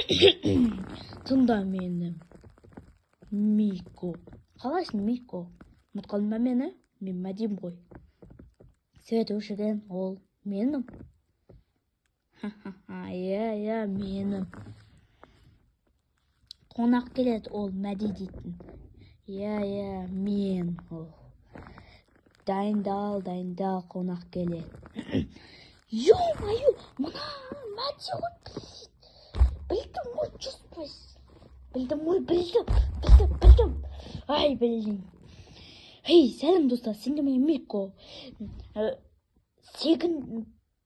Тыңда мені, Мико. Қалайсың, Мико? Ұмытқанын ба мені? Мен Мәдим ғой. Свет өшірген ол менім. Иә, менім. Қонақ келеді ол Мәди дейтін. Иә, мен ол. Дайындал, қонақ келеді. Ё-моё, мына Мәди ғой. Білдім ғой, жүспіз. Білдім. Ай, білдім. Хей, сәлем достар, сенде мен Мико.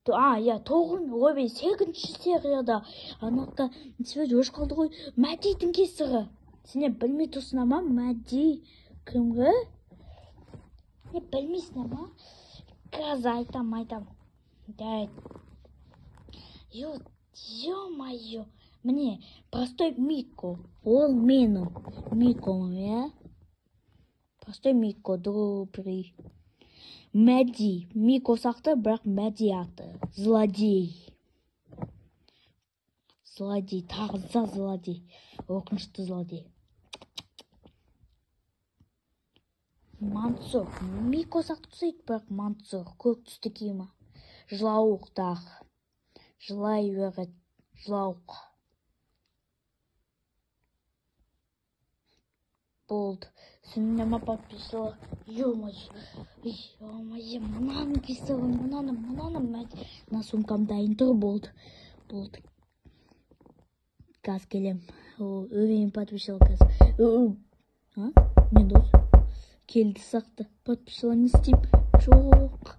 8-ші серияда анақта сөз өш қалды ғой, Мәдидің кесірі. Сене білмей тұрсың ама, Мәди кімгі? Не білмейсің ама? Қазір айтам. Ё-моё. Міне, простой Мико. Ол менің Миком, я? Простой Мико, добрый. Мәди. Мико сақты, бірақ Мәди аты. Злодей. Тағыза злодей. Оқынышты злодей. Мансұр. Мико сақты сөйт, бірақ Мансұр. Көк түсті киімі. Жылауық тағы. Жылай өрет. Жылауық. Болды. Сенема подписала. Ё-моё, мынаны кесірі, мынаны на сумкам дайын тұр, болды. Газ келем. Өйін подписала газ. Мен дос. Келді сақты. Подписала не істейм? Жоқ.